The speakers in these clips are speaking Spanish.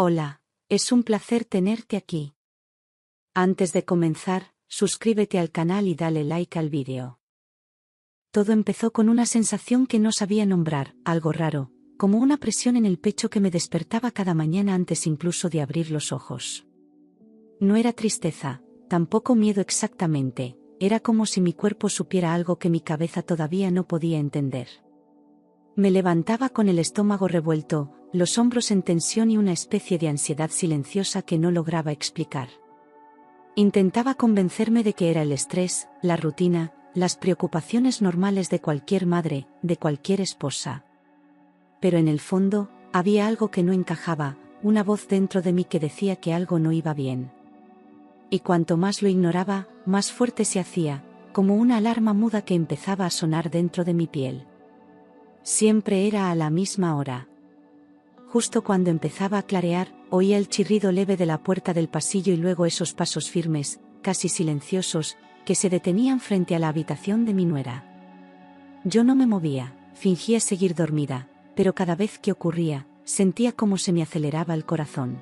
Hola, es un placer tenerte aquí. Antes de comenzar, suscríbete al canal y dale like al vídeo. Todo empezó con una sensación que no sabía nombrar, algo raro, como una presión en el pecho que me despertaba cada mañana antes incluso de abrir los ojos. No era tristeza, tampoco miedo exactamente, era como si mi cuerpo supiera algo que mi cabeza todavía no podía entender. Me levantaba con el estómago revuelto, los hombros en tensión y una especie de ansiedad silenciosa que no lograba explicar. Intentaba convencerme de que era el estrés, la rutina, las preocupaciones normales de cualquier madre, de cualquier esposa. Pero en el fondo, había algo que no encajaba, una voz dentro de mí que decía que algo no iba bien. Y cuanto más lo ignoraba, más fuerte se hacía, como una alarma muda que empezaba a sonar dentro de mi piel. Siempre era a la misma hora. Justo cuando empezaba a clarear, oía el chirrido leve de la puerta del pasillo y luego esos pasos firmes, casi silenciosos, que se detenían frente a la habitación de mi nuera. Yo no me movía, fingía seguir dormida, pero cada vez que ocurría, sentía como se me aceleraba el corazón.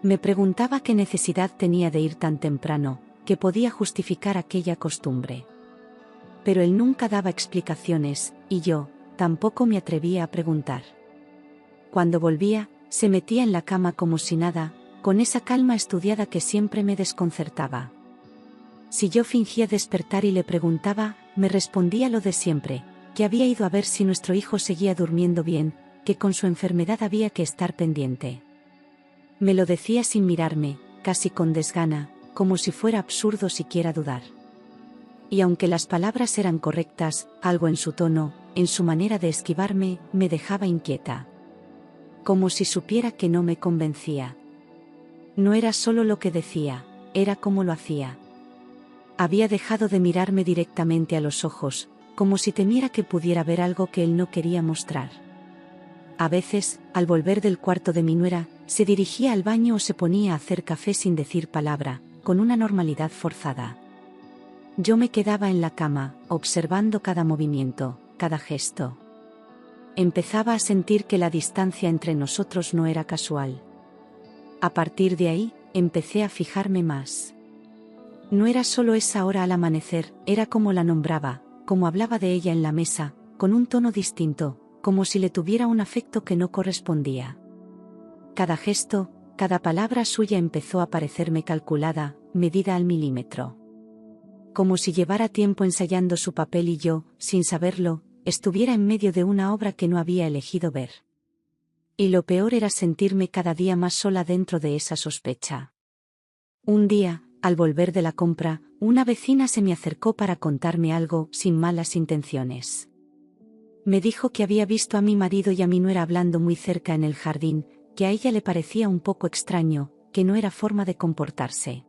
Me preguntaba qué necesidad tenía de ir tan temprano, qué podía justificar aquella costumbre. Pero él nunca daba explicaciones, y yo, tampoco me atrevía a preguntar. Cuando volvía, se metía en la cama como si nada, con esa calma estudiada que siempre me desconcertaba. Si yo fingía despertar y le preguntaba, me respondía lo de siempre, que había ido a ver si nuestro hijo seguía durmiendo bien, que con su enfermedad había que estar pendiente. Me lo decía sin mirarme, casi con desgana, como si fuera absurdo siquiera dudar. Y aunque las palabras eran correctas, algo en su tono, en su manera de esquivarme, me dejaba inquieta. Como si supiera que no me convencía. No era solo lo que decía, era cómo lo hacía. Había dejado de mirarme directamente a los ojos, como si temiera que pudiera ver algo que él no quería mostrar. A veces, al volver del cuarto de mi nuera, se dirigía al baño o se ponía a hacer café sin decir palabra, con una normalidad forzada. Yo me quedaba en la cama, observando cada movimiento, cada gesto. Empezaba a sentir que la distancia entre nosotros no era casual. A partir de ahí, empecé a fijarme más. No era solo esa hora al amanecer, era como la nombraba, como hablaba de ella en la mesa, con un tono distinto, como si le tuviera un afecto que no correspondía. Cada gesto, cada palabra suya empezó a parecerme calculada, medida al milímetro. Como si llevara tiempo ensayando su papel y yo, sin saberlo, estuviera en medio de una obra que no había elegido ver. Y lo peor era sentirme cada día más sola dentro de esa sospecha. Un día, al volver de la compra, una vecina se me acercó para contarme algo, sin malas intenciones. Me dijo que había visto a mi marido y a mi nuera hablando muy cerca en el jardín, que a ella le parecía un poco extraño, que no era forma de comportarse.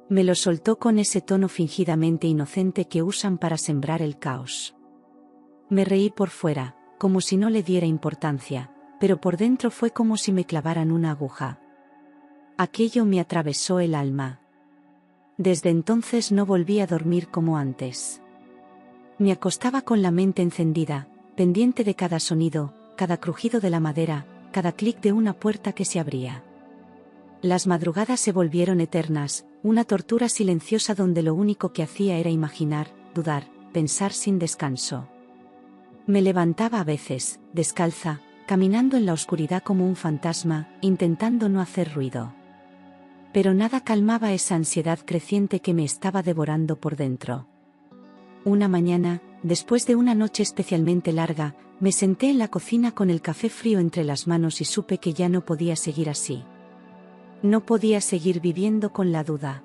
Me lo soltó con ese tono fingidamente inocente que usan para sembrar el caos. Me reí por fuera, como si no le diera importancia, pero por dentro fue como si me clavaran una aguja. Aquello me atravesó el alma. Desde entonces no volví a dormir como antes. Me acostaba con la mente encendida, pendiente de cada sonido, cada crujido de la madera, cada clic de una puerta que se abría. Las madrugadas se volvieron eternas, una tortura silenciosa donde lo único que hacía era imaginar, dudar, pensar sin descanso. Me levantaba a veces, descalza, caminando en la oscuridad como un fantasma, intentando no hacer ruido. Pero nada calmaba esa ansiedad creciente que me estaba devorando por dentro. Una mañana, después de una noche especialmente larga, me senté en la cocina con el café frío entre las manos y supe que ya no podía seguir así. No podía seguir viviendo con la duda.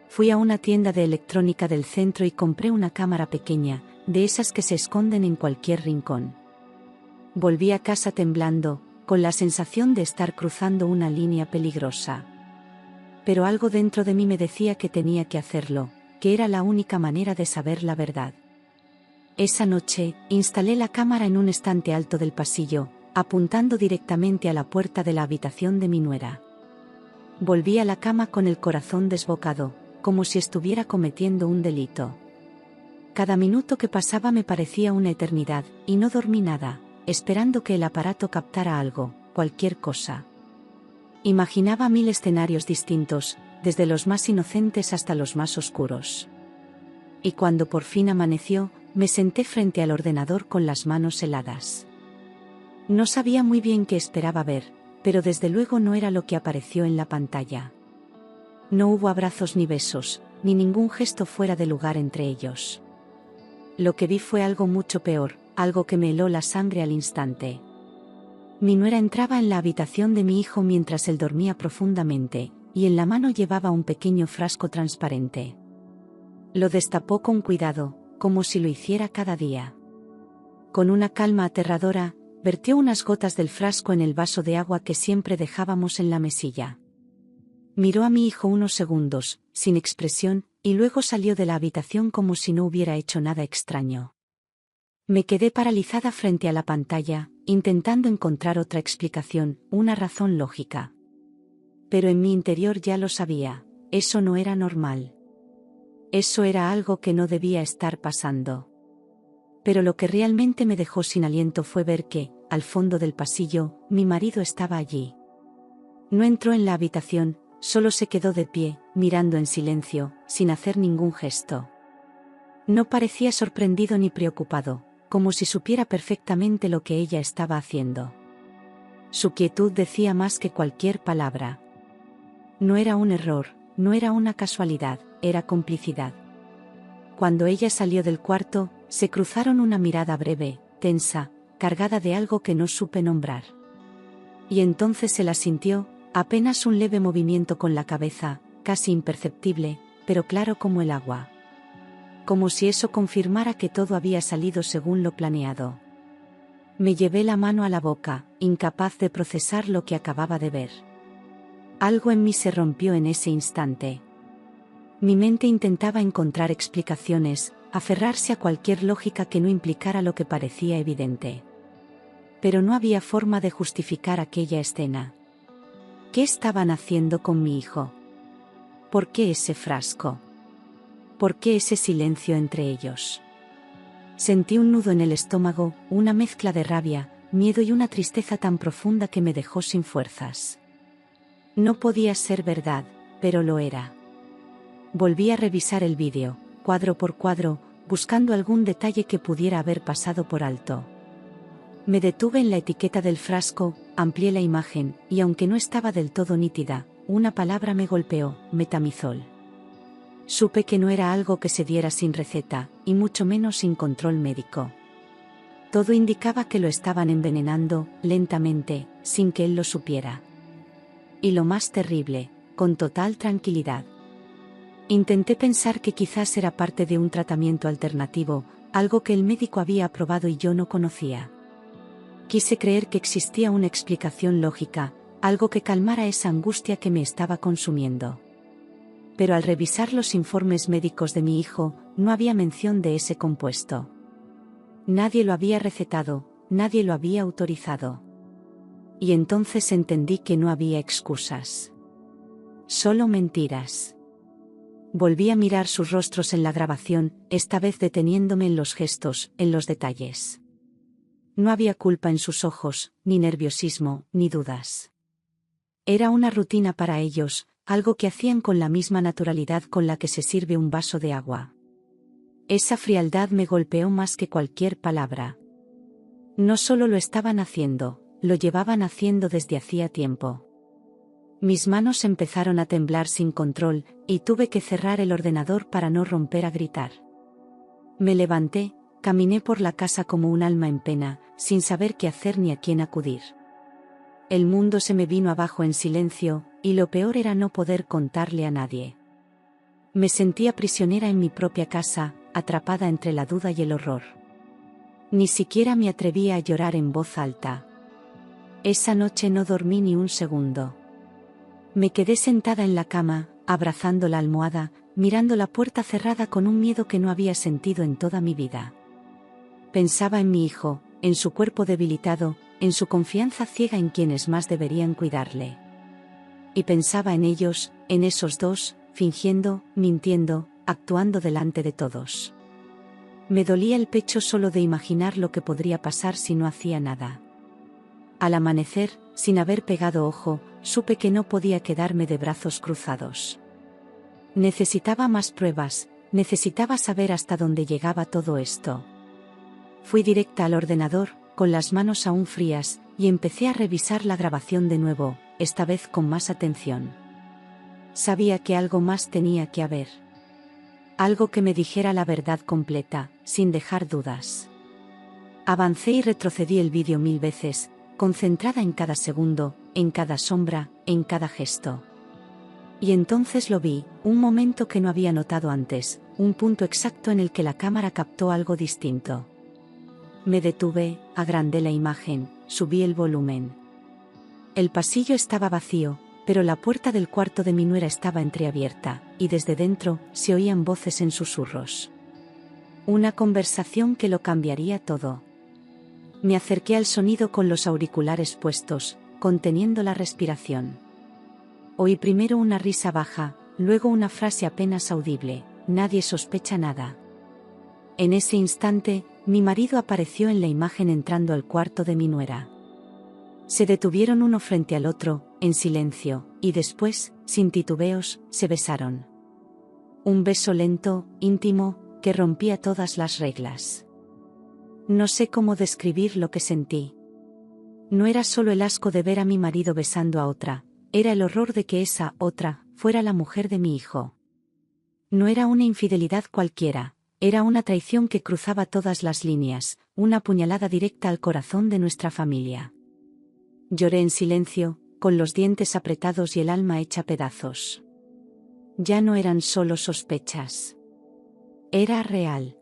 Fui a una tienda de electrónica del centro y compré una cámara pequeña, de esas que se esconden en cualquier rincón. Volví a casa temblando, con la sensación de estar cruzando una línea peligrosa. Pero algo dentro de mí me decía que tenía que hacerlo, que era la única manera de saber la verdad. Esa noche, instalé la cámara en un estante alto del pasillo, apuntando directamente a la puerta de la habitación de mi nuera. Volví a la cama con el corazón desbocado, como si estuviera cometiendo un delito. Cada minuto que pasaba me parecía una eternidad, y no dormí nada, esperando que el aparato captara algo, cualquier cosa. Imaginaba 1000 escenarios distintos, desde los más inocentes hasta los más oscuros. Y cuando por fin amaneció, me senté frente al ordenador con las manos heladas. No sabía muy bien qué esperaba ver, pero desde luego no era lo que apareció en la pantalla. No hubo abrazos ni besos, ni ningún gesto fuera de lugar entre ellos. Lo que vi fue algo mucho peor, algo que me heló la sangre al instante. Mi nuera entraba en la habitación de mi hijo mientras él dormía profundamente, y en la mano llevaba un pequeño frasco transparente. Lo destapó con cuidado, como si lo hiciera cada día. Con una calma aterradora, vertió unas gotas del frasco en el vaso de agua que siempre dejábamos en la mesilla. Miró a mi hijo unos segundos, sin expresión, y luego salió de la habitación como si no hubiera hecho nada extraño. Me quedé paralizada frente a la pantalla, intentando encontrar otra explicación, una razón lógica. Pero en mi interior ya lo sabía, eso no era normal. Eso era algo que no debía estar pasando. Pero lo que realmente me dejó sin aliento fue ver que, al fondo del pasillo, mi marido estaba allí. No entró en la habitación, solo se quedó de pie, mirando en silencio, sin hacer ningún gesto. No parecía sorprendido ni preocupado, como si supiera perfectamente lo que ella estaba haciendo. Su quietud decía más que cualquier palabra. No era un error, no era una casualidad, era complicidad. Cuando ella salió del cuarto, se cruzaron una mirada breve, tensa, cargada de algo que no supe nombrar. Y entonces se la sintió, apenas un leve movimiento con la cabeza, casi imperceptible, pero claro como el agua. Como si eso confirmara que todo había salido según lo planeado. Me llevé la mano a la boca, incapaz de procesar lo que acababa de ver. Algo en mí se rompió en ese instante. Mi mente intentaba encontrar explicaciones, aferrarse a cualquier lógica que no implicara lo que parecía evidente. Pero no había forma de justificar aquella escena. ¿Qué estaban haciendo con mi hijo? ¿Por qué ese frasco? ¿Por qué ese silencio entre ellos? Sentí un nudo en el estómago, una mezcla de rabia, miedo y una tristeza tan profunda que me dejó sin fuerzas. No podía ser verdad, pero lo era. Volví a revisar el vídeo, cuadro por cuadro, buscando algún detalle que pudiera haber pasado por alto. Me detuve en la etiqueta del frasco, amplié la imagen, y aunque no estaba del todo nítida, una palabra me golpeó: metamizol. Supe que no era algo que se diera sin receta, y mucho menos sin control médico. Todo indicaba que lo estaban envenenando, lentamente, sin que él lo supiera. Y lo más terrible, con total tranquilidad. Intenté pensar que quizás era parte de un tratamiento alternativo, algo que el médico había aprobado y yo no conocía. Quise creer que existía una explicación lógica, algo que calmara esa angustia que me estaba consumiendo. Pero al revisar los informes médicos de mi hijo, no había mención de ese compuesto. Nadie lo había recetado, nadie lo había autorizado. Y entonces entendí que no había excusas. Solo mentiras. Volví a mirar sus rostros en la grabación, esta vez deteniéndome en los gestos, en los detalles. No había culpa en sus ojos, ni nerviosismo, ni dudas. Era una rutina para ellos, algo que hacían con la misma naturalidad con la que se sirve un vaso de agua. Esa frialdad me golpeó más que cualquier palabra. No solo lo estaban haciendo, lo llevaban haciendo desde hacía tiempo. Mis manos empezaron a temblar sin control, y tuve que cerrar el ordenador para no romper a gritar. Me levanté, caminé por la casa como un alma en pena, sin saber qué hacer ni a quién acudir. El mundo se me vino abajo en silencio, y lo peor era no poder contarle a nadie. Me sentía prisionera en mi propia casa, atrapada entre la duda y el horror. Ni siquiera me atrevía a llorar en voz alta. Esa noche no dormí ni un segundo. Me quedé sentada en la cama, abrazando la almohada, mirando la puerta cerrada con un miedo que no había sentido en toda mi vida. Pensaba en mi hijo, en su cuerpo debilitado, en su confianza ciega en quienes más deberían cuidarle. Y pensaba en ellos, en esos dos, fingiendo, mintiendo, actuando delante de todos. Me dolía el pecho solo de imaginar lo que podría pasar si no hacía nada. Al amanecer, sin haber pegado ojo, supe que no podía quedarme de brazos cruzados. Necesitaba más pruebas, necesitaba saber hasta dónde llegaba todo esto. Fui directa al ordenador, con las manos aún frías, y empecé a revisar la grabación de nuevo, esta vez con más atención. Sabía que algo más tenía que haber. Algo que me dijera la verdad completa, sin dejar dudas. Avancé y retrocedí el vídeo 1000 veces, concentrada en cada segundo, en cada sombra, en cada gesto. Y entonces lo vi, un momento que no había notado antes, un punto exacto en el que la cámara captó algo distinto. Me detuve, agrandé la imagen, subí el volumen. El pasillo estaba vacío, pero la puerta del cuarto de mi nuera estaba entreabierta, y desde dentro se oían voces en susurros. Una conversación que lo cambiaría todo. Me acerqué al sonido con los auriculares puestos, conteniendo la respiración. Oí primero una risa baja, luego una frase apenas audible: nadie sospecha nada. En ese instante, mi marido apareció en la imagen entrando al cuarto de mi nuera. Se detuvieron uno frente al otro, en silencio, y después, sin titubeos, se besaron. Un beso lento, íntimo, que rompía todas las reglas. No sé cómo describir lo que sentí. No era solo el asco de ver a mi marido besando a otra, era el horror de que esa otra fuera la mujer de mi hijo. No era una infidelidad cualquiera, era una traición que cruzaba todas las líneas, una puñalada directa al corazón de nuestra familia. Lloré en silencio, con los dientes apretados y el alma hecha pedazos. Ya no eran solo sospechas. Era real.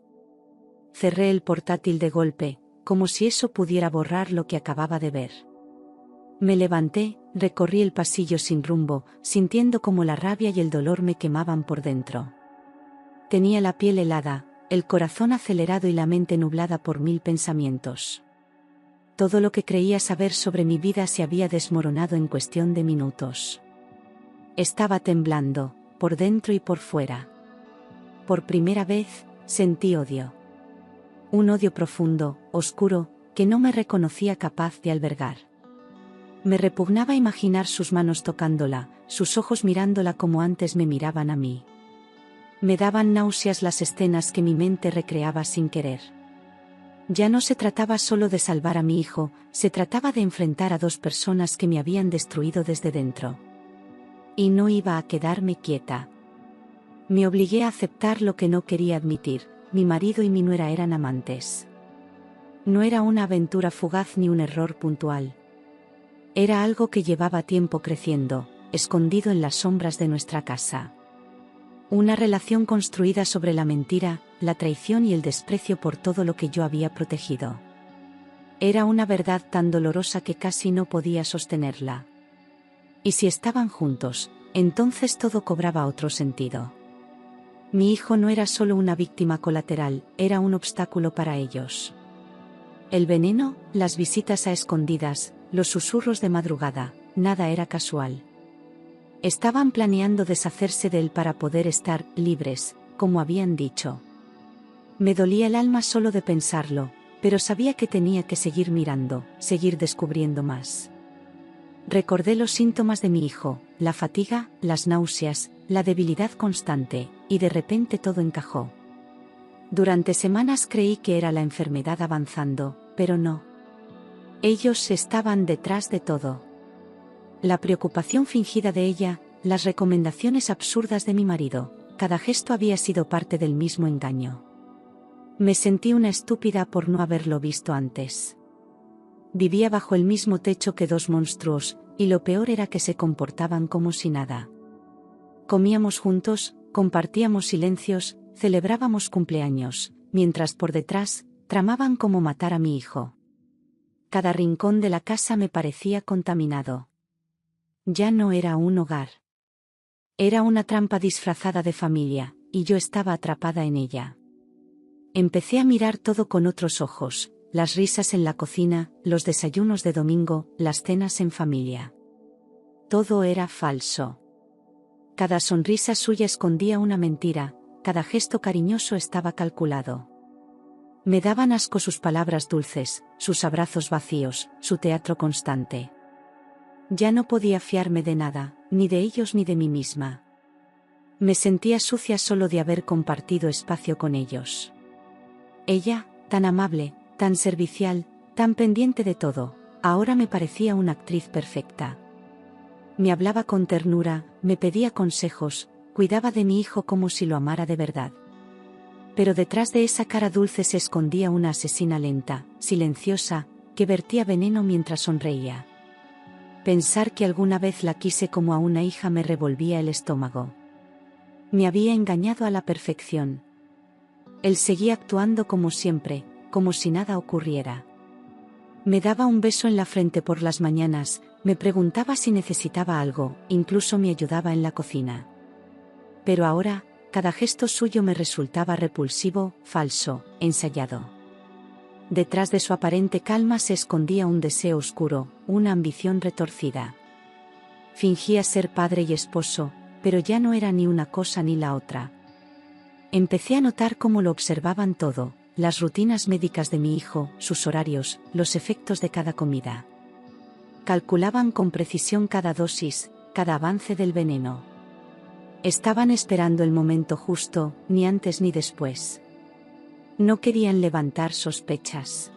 Cerré el portátil de golpe, como si eso pudiera borrar lo que acababa de ver. Me levanté, recorrí el pasillo sin rumbo, sintiendo como la rabia y el dolor me quemaban por dentro. Tenía la piel helada, el corazón acelerado y la mente nublada por 1000 pensamientos. Todo lo que creía saber sobre mi vida se había desmoronado en cuestión de minutos. Estaba temblando, por dentro y por fuera. Por primera vez, sentí odio. Un odio profundo, oscuro, que no me reconocía capaz de albergar. Me repugnaba imaginar sus manos tocándola, sus ojos mirándola como antes me miraban a mí. Me daban náuseas las escenas que mi mente recreaba sin querer. Ya no se trataba solo de salvar a mi hijo, se trataba de enfrentar a dos personas que me habían destruido desde dentro. Y no iba a quedarme quieta. Me obligué a aceptar lo que no quería admitir: mi marido y mi nuera eran amantes. No era una aventura fugaz ni un error puntual. Era algo que llevaba tiempo creciendo, escondido en las sombras de nuestra casa. Una relación construida sobre la mentira, la traición y el desprecio por todo lo que yo había protegido. Era una verdad tan dolorosa que casi no podía sostenerla. Y si estaban juntos, entonces todo cobraba otro sentido. Mi hijo no era solo una víctima colateral, era un obstáculo para ellos. El veneno, las visitas a escondidas, los susurros de madrugada, nada era casual. Estaban planeando deshacerse de él para poder estar libres, como habían dicho. Me dolía el alma solo de pensarlo, pero sabía que tenía que seguir mirando, seguir descubriendo más. Recordé los síntomas de mi hijo, la fatiga, las náuseas, la debilidad constante, y de repente todo encajó. Durante semanas creí que era la enfermedad avanzando, pero no. Ellos estaban detrás de todo. La preocupación fingida de ella, las recomendaciones absurdas de mi marido, cada gesto había sido parte del mismo engaño. Me sentí una estúpida por no haberlo visto antes. Vivía bajo el mismo techo que dos monstruos, y lo peor era que se comportaban como si nada. Comíamos juntos, compartíamos silencios, celebrábamos cumpleaños, mientras por detrás, tramaban cómo matar a mi hijo. Cada rincón de la casa me parecía contaminado. Ya no era un hogar. Era una trampa disfrazada de familia, y yo estaba atrapada en ella. Empecé a mirar todo con otros ojos, las risas en la cocina, los desayunos de domingo, las cenas en familia. Todo era falso. Cada sonrisa suya escondía una mentira, cada gesto cariñoso estaba calculado. Me daban asco sus palabras dulces, sus abrazos vacíos, su teatro constante. Ya no podía fiarme de nada, ni de ellos ni de mí misma. Me sentía sucia solo de haber compartido espacio con ellos. Ella, tan amable, tan servicial, tan pendiente de todo, ahora me parecía una actriz perfecta. Me hablaba con ternura, me pedía consejos, cuidaba de mi hijo como si lo amara de verdad. Pero detrás de esa cara dulce se escondía una asesina lenta, silenciosa, que vertía veneno mientras sonreía. Pensar que alguna vez la quise como a una hija me revolvía el estómago. Me había engañado a la perfección. Él seguía actuando como siempre, como si nada ocurriera. Me daba un beso en la frente por las mañanas, me preguntaba si necesitaba algo, incluso me ayudaba en la cocina. Pero ahora, cada gesto suyo me resultaba repulsivo, falso, ensayado. Detrás de su aparente calma se escondía un deseo oscuro, una ambición retorcida. Fingía ser padre y esposo, pero ya no era ni una cosa ni la otra. Empecé a notar cómo lo observaban todo, las rutinas médicas de mi hijo, sus horarios, los efectos de cada comida. Calculaban con precisión cada dosis, cada avance del veneno. Estaban esperando el momento justo, ni antes ni después. No querían levantar sospechas.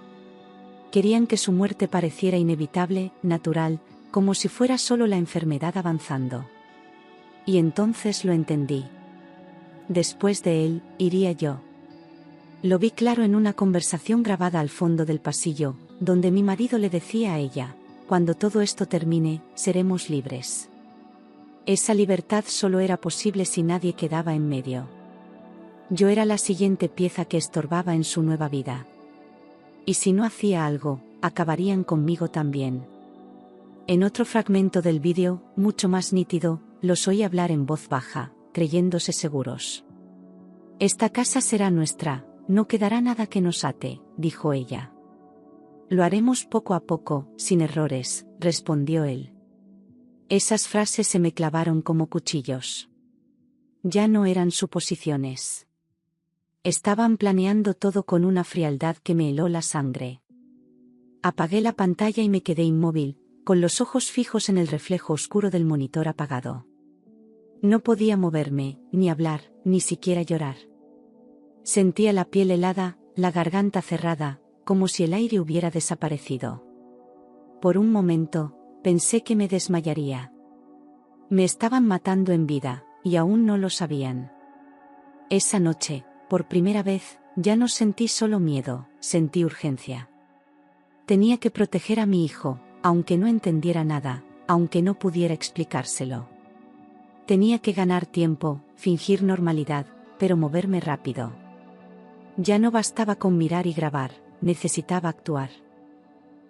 Querían que su muerte pareciera inevitable, natural, como si fuera solo la enfermedad avanzando. Y entonces lo entendí. Después de él, iría yo. Lo vi claro en una conversación grabada al fondo del pasillo, donde mi marido le decía a ella: cuando todo esto termine, seremos libres. Esa libertad solo era posible si nadie quedaba en medio. Yo era la siguiente pieza que estorbaba en su nueva vida. Y si no hacía algo, acabarían conmigo también. En otro fragmento del vídeo, mucho más nítido, los oí hablar en voz baja, creyéndose seguros. Esta casa será nuestra, no quedará nada que nos ate, dijo ella. Lo haremos poco a poco, sin errores, respondió él. Esas frases se me clavaron como cuchillos. Ya no eran suposiciones. Estaban planeando todo con una frialdad que me heló la sangre. Apagué la pantalla y me quedé inmóvil, con los ojos fijos en el reflejo oscuro del monitor apagado. No podía moverme, ni hablar, ni siquiera llorar. Sentía la piel helada, la garganta cerrada, como si el aire hubiera desaparecido. Por un momento, pensé que me desmayaría. Me estaban matando en vida, y aún no lo sabían. Esa noche, por primera vez, ya no sentí solo miedo, sentí urgencia. Tenía que proteger a mi hijo, aunque no entendiera nada, aunque no pudiera explicárselo. Tenía que ganar tiempo, fingir normalidad, pero moverme rápido. Ya no bastaba con mirar y grabar, necesitaba actuar.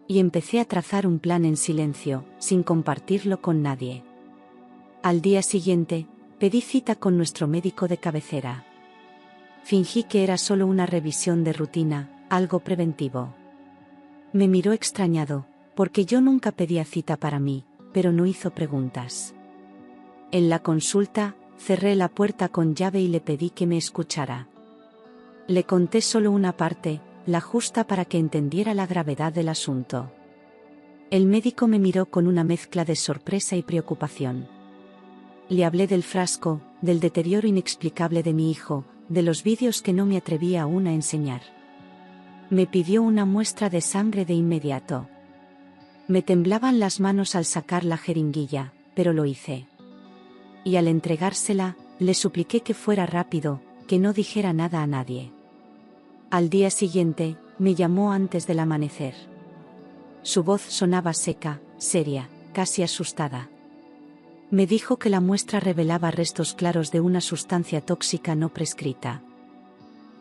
Y empecé a trazar un plan en silencio, sin compartirlo con nadie. Al día siguiente, pedí cita con nuestro médico de cabecera. Fingí que era solo una revisión de rutina, algo preventivo. Me miró extrañado, porque yo nunca pedía cita para mí, pero no hizo preguntas. En la consulta, cerré la puerta con llave y le pedí que me escuchara. Le conté solo una parte, la justa para que entendiera la gravedad del asunto. El médico me miró con una mezcla de sorpresa y preocupación. Le hablé del frasco, del deterioro inexplicable de mi hijo, de los vídeos que no me atrevía aún a enseñar. Me pidió una muestra de sangre de inmediato. Me temblaban las manos al sacar la jeringuilla, pero lo hice. Y al entregársela, le supliqué que fuera rápido, que no dijera nada a nadie. Al día siguiente, me llamó antes del amanecer. Su voz sonaba seca, seria, casi asustada. Me dijo que la muestra revelaba restos claros de una sustancia tóxica no prescrita.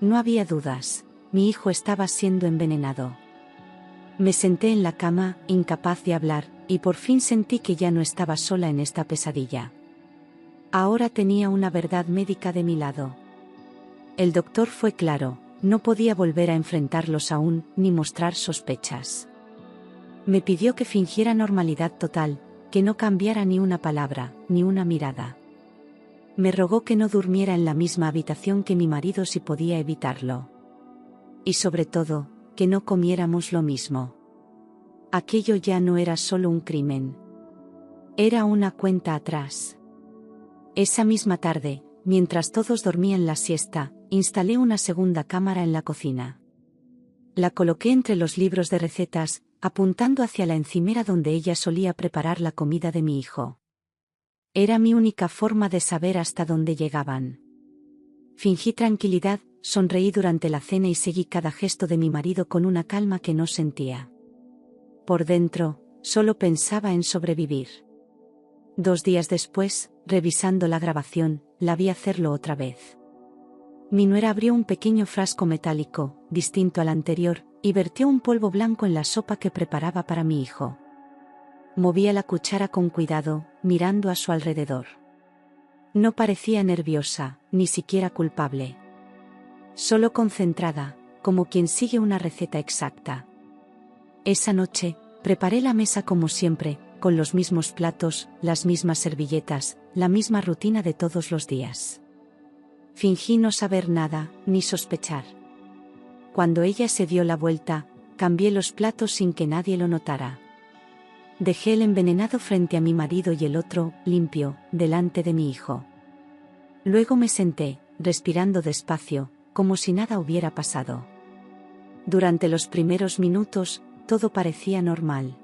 No había dudas, mi hijo estaba siendo envenenado. Me senté en la cama, incapaz de hablar, y por fin sentí que ya no estaba sola en esta pesadilla. Ahora tenía una verdad médica de mi lado. El doctor fue claro, no podía volver a enfrentarlos aún, ni mostrar sospechas. Me pidió que fingiera normalidad total, que no cambiara ni una palabra, ni una mirada. Me rogó que no durmiera en la misma habitación que mi marido si podía evitarlo. y sobre todo, que no comiéramos lo mismo. Aquello ya no era solo un crimen. Era una cuenta atrás. Esa misma tarde, mientras todos dormían la siesta, instalé una segunda cámara en la cocina. La coloqué entre los libros de recetas, apuntando hacia la encimera donde ella solía preparar la comida de mi hijo. Era mi única forma de saber hasta dónde llegaban. Fingí tranquilidad, sonreí durante la cena y seguí cada gesto de mi marido con una calma que no sentía. Por dentro, solo pensaba en sobrevivir. 2 días después, revisando la grabación, la vi hacerlo otra vez. Mi nuera abrió un pequeño frasco metálico, distinto al anterior, y vertió un polvo blanco en la sopa que preparaba para mi hijo. Movía la cuchara con cuidado, mirando a su alrededor. No parecía nerviosa, ni siquiera culpable. Solo concentrada, como quien sigue una receta exacta. Esa noche, preparé la mesa como siempre, con los mismos platos, las mismas servilletas, la misma rutina de todos los días. Fingí no saber nada, ni sospechar. Cuando ella se dio la vuelta, cambié los platos sin que nadie lo notara. Dejé el envenenado frente a mi marido y el otro, limpio, delante de mi hijo. Luego me senté, respirando despacio, como si nada hubiera pasado. Durante los primeros minutos, todo parecía normal.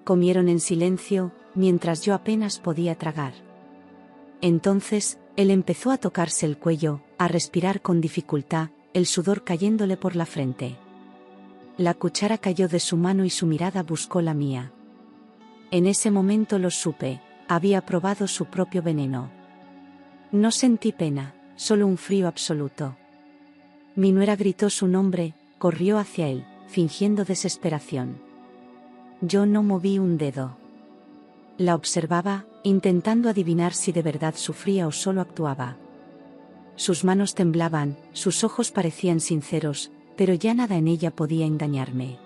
Comieron en silencio, mientras yo apenas podía tragar. Entonces, él empezó a tocarse el cuello, a respirar con dificultad, el sudor cayéndole por la frente. La cuchara cayó de su mano y su mirada buscó la mía. En ese momento lo supe, había probado su propio veneno. No sentí pena, solo un frío absoluto. Mi nuera gritó su nombre, corrió hacia él, fingiendo desesperación. Yo no moví un dedo. La observaba, intentando adivinar si de verdad sufría o solo actuaba. Sus manos temblaban, sus ojos parecían sinceros, pero ya nada en ella podía engañarme.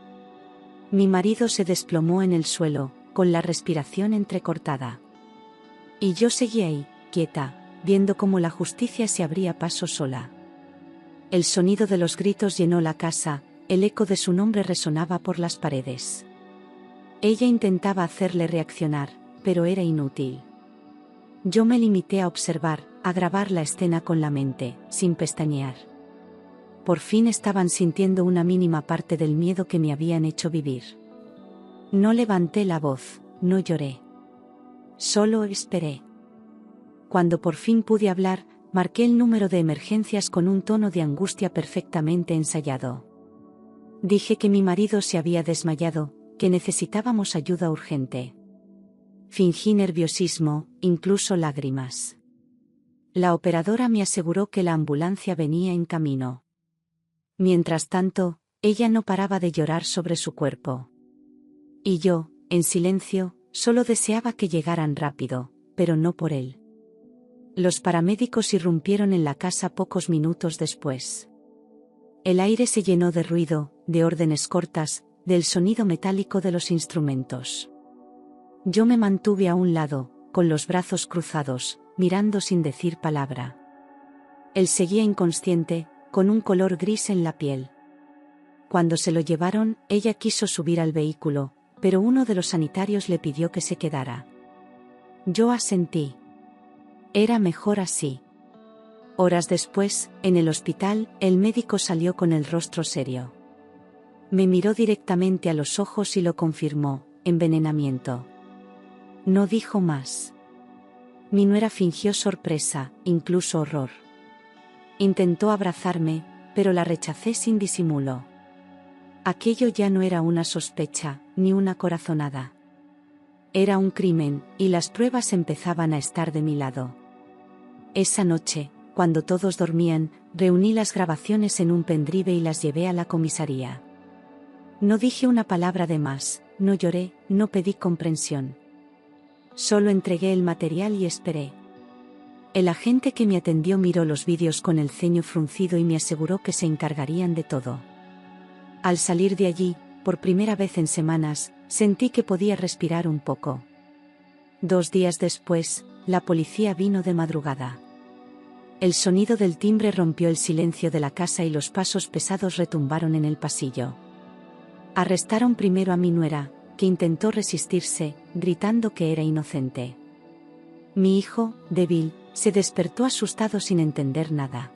Mi marido se desplomó en el suelo, con la respiración entrecortada. Y yo seguí ahí, quieta, viendo cómo la justicia se abría paso sola. El sonido de los gritos llenó la casa, el eco de su nombre resonaba por las paredes. Ella intentaba hacerle reaccionar, pero era inútil. Yo me limité a observar, a grabar la escena con la mente, sin pestañear. Por fin estaban sintiendo una mínima parte del miedo que me habían hecho vivir. No levanté la voz, no lloré. Solo esperé. Cuando por fin pude hablar, marqué el número de emergencias con un tono de angustia perfectamente ensayado. Dije que mi marido se había desmayado, que necesitábamos ayuda urgente. Fingí nerviosismo, incluso lágrimas. La operadora me aseguró que la ambulancia venía en camino. Mientras tanto, ella no paraba de llorar sobre su cuerpo. Y yo, en silencio, solo deseaba que llegaran rápido, pero no por él. Los paramédicos irrumpieron en la casa pocos minutos después. El aire se llenó de ruido, de órdenes cortas, del sonido metálico de los instrumentos. Yo me mantuve a un lado, con los brazos cruzados, mirando sin decir palabra. Él seguía inconsciente, con un color gris en la piel. Cuando se lo llevaron, ella quiso subir al vehículo, pero uno de los sanitarios le pidió que se quedara. Yo asentí. Era mejor así. Horas después, en el hospital, el médico salió con el rostro serio. Me miró directamente a los ojos y lo confirmó: envenenamiento. No dijo más. Mi nuera fingió sorpresa, incluso horror. Intentó abrazarme, pero la rechacé sin disimulo. Aquello ya no era una sospecha, ni una corazonada. Era un crimen, y las pruebas empezaban a estar de mi lado. Esa noche, cuando todos dormían, reuní las grabaciones en un pendrive y las llevé a la comisaría. No dije una palabra de más, no lloré, no pedí comprensión. Solo entregué el material y esperé. El agente que me atendió miró los vídeos con el ceño fruncido y me aseguró que se encargarían de todo. Al salir de allí, por primera vez en semanas, sentí que podía respirar un poco. 2 días después, la policía vino de madrugada. El sonido del timbre rompió el silencio de la casa y los pasos pesados retumbaron en el pasillo. Arrestaron primero a mi nuera, que intentó resistirse, gritando que era inocente. Mi hijo, débil, se despertó asustado sin entender nada.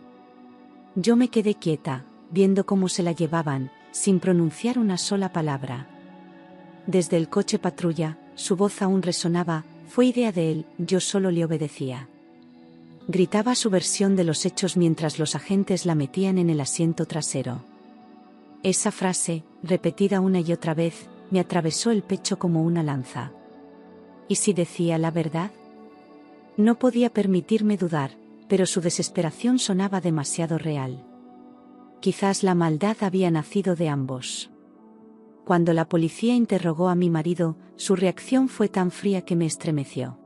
Yo me quedé quieta, viendo cómo se la llevaban, sin pronunciar una sola palabra. Desde el coche patrulla, su voz aún resonaba, fue idea de él, yo solo le obedecía. Gritaba su versión de los hechos mientras los agentes la metían en el asiento trasero. Esa frase, repetida una y otra vez, me atravesó el pecho como una lanza. ¿Y si decía la verdad? No podía permitirme dudar, pero su desesperación sonaba demasiado real. Quizás la maldad había nacido de ambos. Cuando la policía interrogó a mi marido, su reacción fue tan fría que me estremeció.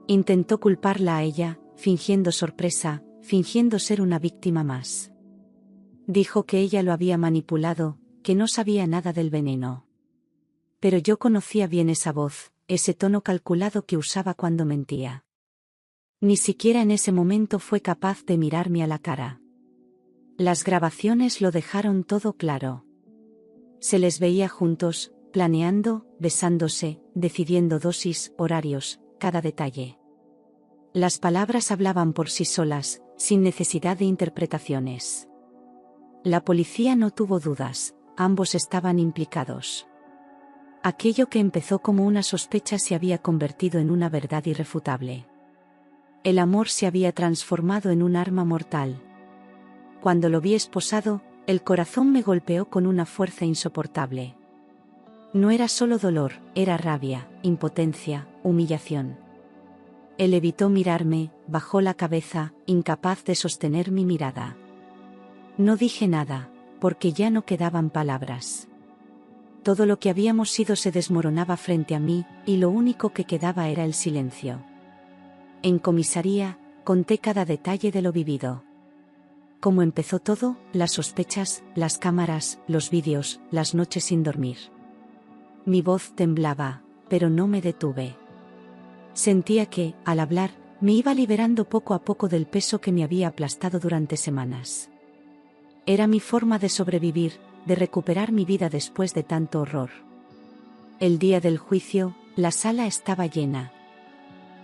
Intentó culparla a ella, fingiendo sorpresa, fingiendo ser una víctima más. Dijo que ella lo había manipulado, que no sabía nada del veneno. Pero yo conocía bien esa voz, ese tono calculado que usaba cuando mentía. Ni siquiera en ese momento fue capaz de mirarme a la cara. Las grabaciones lo dejaron todo claro. Se les veía juntos, planeando, besándose, decidiendo dosis, horarios, cada detalle. Las palabras hablaban por sí solas, sin necesidad de interpretaciones. La policía no tuvo dudas, ambos estaban implicados. Aquello que empezó como una sospecha se había convertido en una verdad irrefutable. El amor se había transformado en un arma mortal. Cuando lo vi esposado, el corazón me golpeó con una fuerza insoportable. No era solo dolor, era rabia, impotencia, humillación. Él evitó mirarme, bajó la cabeza, incapaz de sostener mi mirada. No dije nada, porque ya no quedaban palabras. Todo lo que habíamos sido se desmoronaba frente a mí, y lo único que quedaba era el silencio. En comisaría, conté cada detalle de lo vivido. Cómo empezó todo, las sospechas, las cámaras, los vídeos, las noches sin dormir. Mi voz temblaba, pero no me detuve. Sentía que, al hablar, me iba liberando poco a poco del peso que me había aplastado durante semanas. Era mi forma de sobrevivir, de recuperar mi vida después de tanto horror. El día del juicio, la sala estaba llena.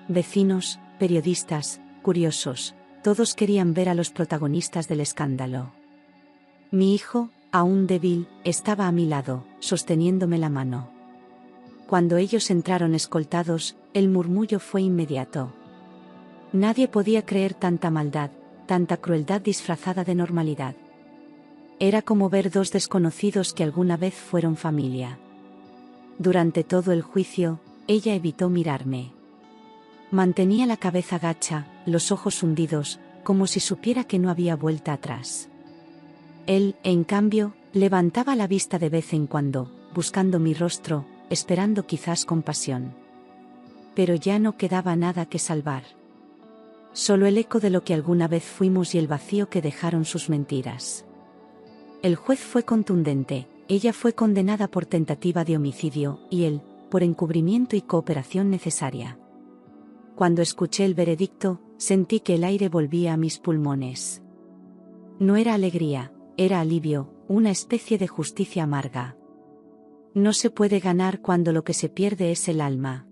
Vecinos, periodistas, curiosos, todos querían ver a los protagonistas del escándalo. Mi hijo, aún débil, estaba a mi lado, sosteniéndome la mano. Cuando ellos entraron escoltados, el murmullo fue inmediato. Nadie podía creer tanta maldad, tanta crueldad disfrazada de normalidad. Era como ver dos desconocidos que alguna vez fueron familia. Durante todo el juicio, ella evitó mirarme. Mantenía la cabeza gacha, los ojos hundidos, como si supiera que no había vuelta atrás. Él, en cambio, levantaba la vista de vez en cuando, buscando mi rostro, esperando quizás compasión. Pero ya no quedaba nada que salvar. Solo el eco de lo que alguna vez fuimos y el vacío que dejaron sus mentiras. El juez fue contundente, ella fue condenada por tentativa de homicidio, y él, por encubrimiento y cooperación necesaria. Cuando escuché el veredicto, sentí que el aire volvía a mis pulmones. No era alegría, era alivio, una especie de justicia amarga. No se puede ganar cuando lo que se pierde es el alma.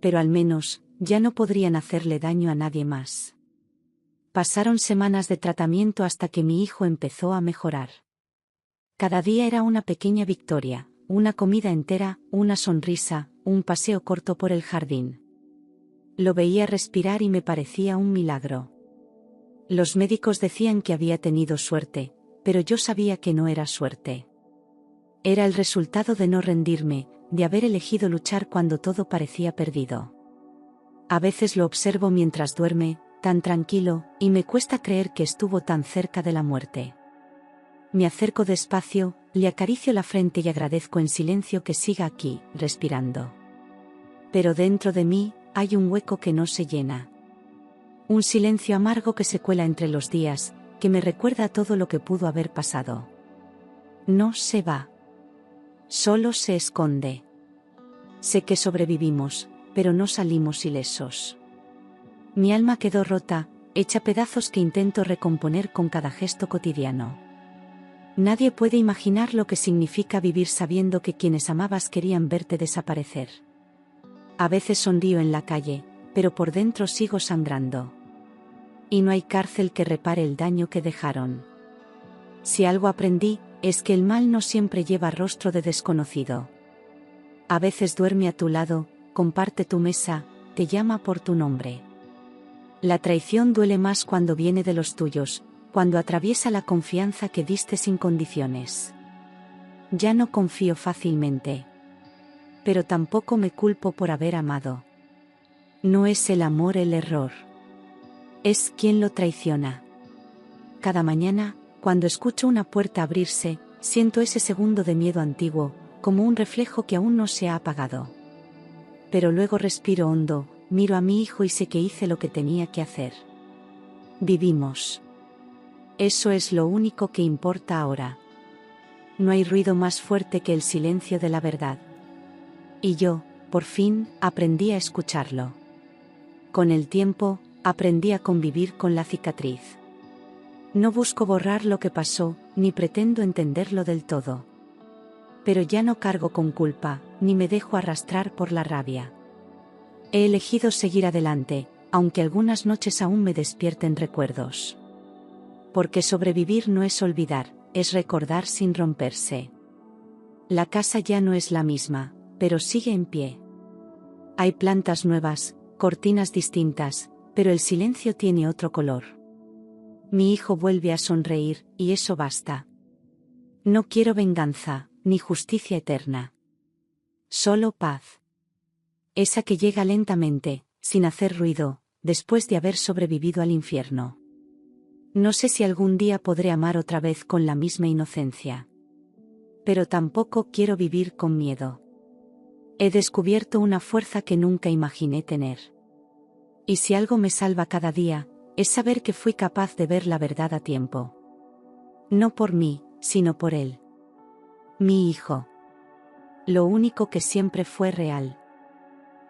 Pero al menos, ya no podrían hacerle daño a nadie más. Pasaron semanas de tratamiento hasta que mi hijo empezó a mejorar. Cada día era una pequeña victoria, una comida entera, una sonrisa, un paseo corto por el jardín. Lo veía respirar y me parecía un milagro. Los médicos decían que había tenido suerte, pero yo sabía que no era suerte. Era el resultado de no rendirme, de haber elegido luchar cuando todo parecía perdido. A veces lo observo mientras duerme, tan tranquilo, y me cuesta creer que estuvo tan cerca de la muerte. Me acerco despacio, le acaricio la frente y agradezco en silencio que siga aquí, respirando. Pero dentro de mí, hay un hueco que no se llena. Un silencio amargo que se cuela entre los días, que me recuerda todo lo que pudo haber pasado. No se va. Solo se esconde. Sé que sobrevivimos, pero no salimos ilesos. Mi alma quedó rota, hecha pedazos que intento recomponer con cada gesto cotidiano. Nadie puede imaginar lo que significa vivir sabiendo que quienes amabas querían verte desaparecer. A veces sonrío en la calle, pero por dentro sigo sangrando. Y no hay cárcel que repare el daño que dejaron. Si algo aprendí, es que el mal no siempre lleva rostro de desconocido. A veces duerme a tu lado, comparte tu mesa, te llama por tu nombre. La traición duele más cuando viene de los tuyos, cuando atraviesa la confianza que diste sin condiciones. Ya no confío fácilmente. Pero tampoco me culpo por haber amado. No es el amor el error. Es quien lo traiciona. Cada mañana, cuando escucho una puerta abrirse, siento ese segundo de miedo antiguo, como un reflejo que aún no se ha apagado. Pero luego respiro hondo, miro a mi hijo y sé que hice lo que tenía que hacer. Vivimos. Eso es lo único que importa ahora. No hay ruido más fuerte que el silencio de la verdad. Y yo, por fin, aprendí a escucharlo. Con el tiempo, aprendí a convivir con la cicatriz. No busco borrar lo que pasó, ni pretendo entenderlo del todo. Pero ya no cargo con culpa, ni me dejo arrastrar por la rabia. He elegido seguir adelante, aunque algunas noches aún me despierten recuerdos. Porque sobrevivir no es olvidar, es recordar sin romperse. La casa ya no es la misma, pero sigue en pie. Hay plantas nuevas, cortinas distintas, pero el silencio tiene otro color. Mi hijo vuelve a sonreír, y eso basta. No quiero venganza, ni justicia eterna. Solo paz. Esa que llega lentamente, sin hacer ruido, después de haber sobrevivido al infierno. No sé si algún día podré amar otra vez con la misma inocencia. Pero tampoco quiero vivir con miedo. He descubierto una fuerza que nunca imaginé tener. Y si algo me salva cada día, es saber que fui capaz de ver la verdad a tiempo. No por mí, sino por él. Mi hijo. Lo único que siempre fue real.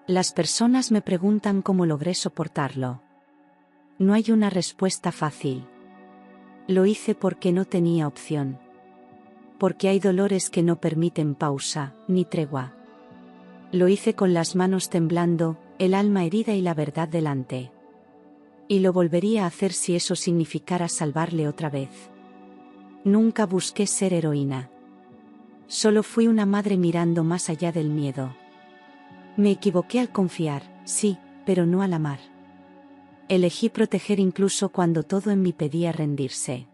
Las personas me preguntan cómo logré soportarlo. No hay una respuesta fácil. Lo hice porque no tenía opción. Porque hay dolores que no permiten pausa, ni tregua. Lo hice con las manos temblando, el alma herida y la verdad delante. Y lo volvería a hacer si eso significara salvarle otra vez. Nunca busqué ser heroína. Solo fui una madre mirando más allá del miedo. Me equivoqué al confiar, sí, pero no al amar. Elegí proteger incluso cuando todo en mí pedía rendirse.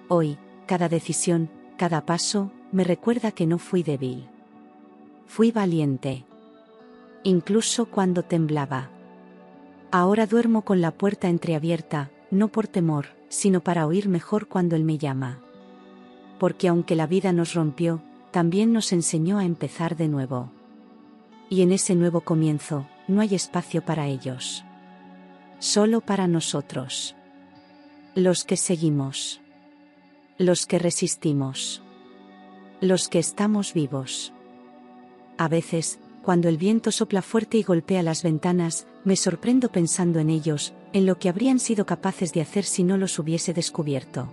Hoy, cada decisión, cada paso, me recuerda que no fui débil. Fui valiente. Incluso cuando temblaba. Ahora duermo con la puerta entreabierta, no por temor, sino para oír mejor cuando él me llama. Porque aunque la vida nos rompió, también nos enseñó a empezar de nuevo. Y en ese nuevo comienzo, no hay espacio para ellos. Solo para nosotros. Los que seguimos. Los que resistimos. Los que estamos vivos. A veces, cuando el viento sopla fuerte y golpea las ventanas, me sorprendo pensando en ellos, en lo que habrían sido capaces de hacer si no los hubiese descubierto.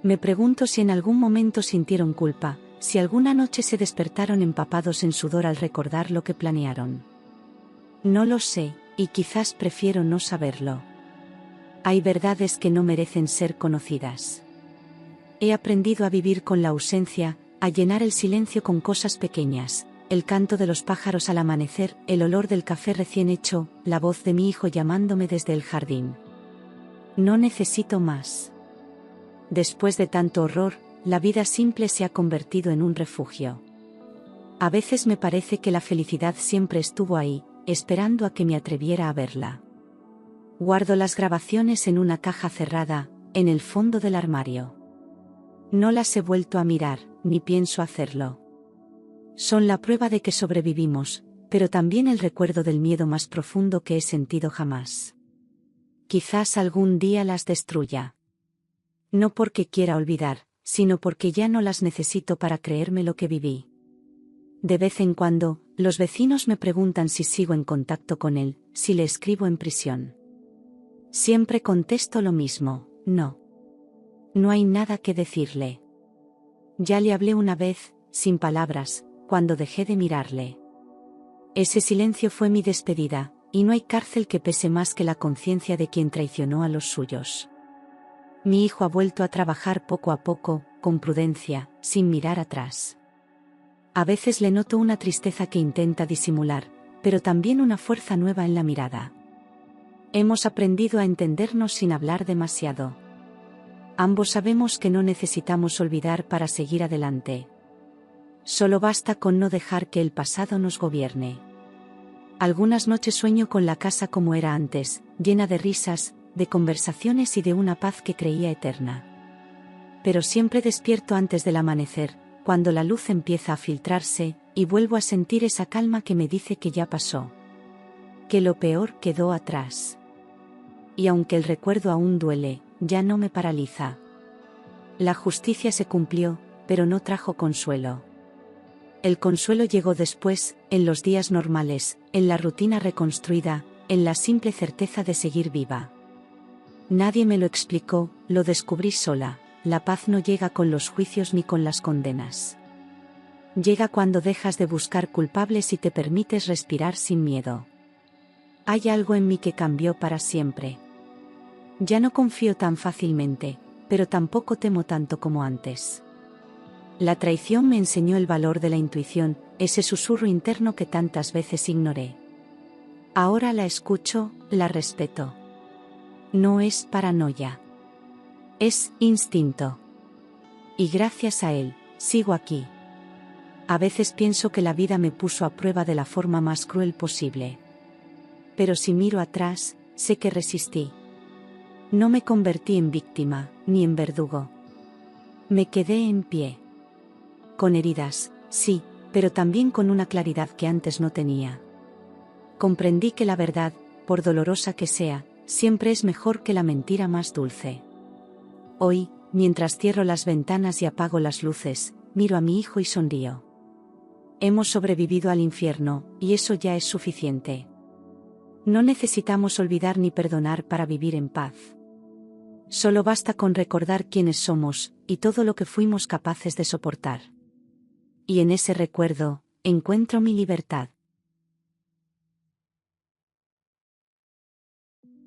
Me pregunto si en algún momento sintieron culpa, si alguna noche se despertaron empapados en sudor al recordar lo que planearon. No lo sé, y quizás prefiero no saberlo. Hay verdades que no merecen ser conocidas. He aprendido a vivir con la ausencia, a llenar el silencio con cosas pequeñas. El canto de los pájaros al amanecer, el olor del café recién hecho, la voz de mi hijo llamándome desde el jardín. No necesito más. Después de tanto horror, la vida simple se ha convertido en un refugio. A veces me parece que la felicidad siempre estuvo ahí, esperando a que me atreviera a verla. Guardo las grabaciones en una caja cerrada, en el fondo del armario. No las he vuelto a mirar, ni pienso hacerlo. Son la prueba de que sobrevivimos, pero también el recuerdo del miedo más profundo que he sentido jamás. Quizás algún día las destruya. No porque quiera olvidar, sino porque ya no las necesito para creerme lo que viví. De vez en cuando, los vecinos me preguntan si sigo en contacto con él, si le escribo en prisión. Siempre contesto lo mismo, no. No hay nada que decirle. Ya le hablé una vez, sin palabras, cuando dejé de mirarle. Ese silencio fue mi despedida, y no hay cárcel que pese más que la conciencia de quien traicionó a los suyos. Mi hijo ha vuelto a trabajar poco a poco, con prudencia, sin mirar atrás. A veces le noto una tristeza que intenta disimular, pero también una fuerza nueva en la mirada. Hemos aprendido a entendernos sin hablar demasiado. Ambos sabemos que no necesitamos olvidar para seguir adelante. Solo basta con no dejar que el pasado nos gobierne. Algunas noches sueño con la casa como era antes, llena de risas, de conversaciones y de una paz que creía eterna. Pero siempre despierto antes del amanecer, cuando la luz empieza a filtrarse, y vuelvo a sentir esa calma que me dice que ya pasó. Que lo peor quedó atrás. Y aunque el recuerdo aún duele, ya no me paraliza. La justicia se cumplió, pero no trajo consuelo. El consuelo llegó después, en los días normales, en la rutina reconstruida, en la simple certeza de seguir viva. Nadie me lo explicó, lo descubrí sola. La paz no llega con los juicios ni con las condenas. Llega cuando dejas de buscar culpables y te permites respirar sin miedo. Hay algo en mí que cambió para siempre. Ya no confío tan fácilmente, pero tampoco temo tanto como antes. La traición me enseñó el valor de la intuición, ese susurro interno que tantas veces ignoré. Ahora la escucho, la respeto. No es paranoia. Es instinto. Y gracias a él, sigo aquí. A veces pienso que la vida me puso a prueba de la forma más cruel posible. Pero si miro atrás, sé que resistí. No me convertí en víctima, ni en verdugo. Me quedé en pie. Con heridas, sí, pero también con una claridad que antes no tenía. Comprendí que la verdad, por dolorosa que sea, siempre es mejor que la mentira más dulce. Hoy, mientras cierro las ventanas y apago las luces, miro a mi hijo y sonrío. Hemos sobrevivido al infierno, y eso ya es suficiente. No necesitamos olvidar ni perdonar para vivir en paz. Solo basta con recordar quiénes somos, y todo lo que fuimos capaces de soportar. Y en ese recuerdo, encuentro mi libertad.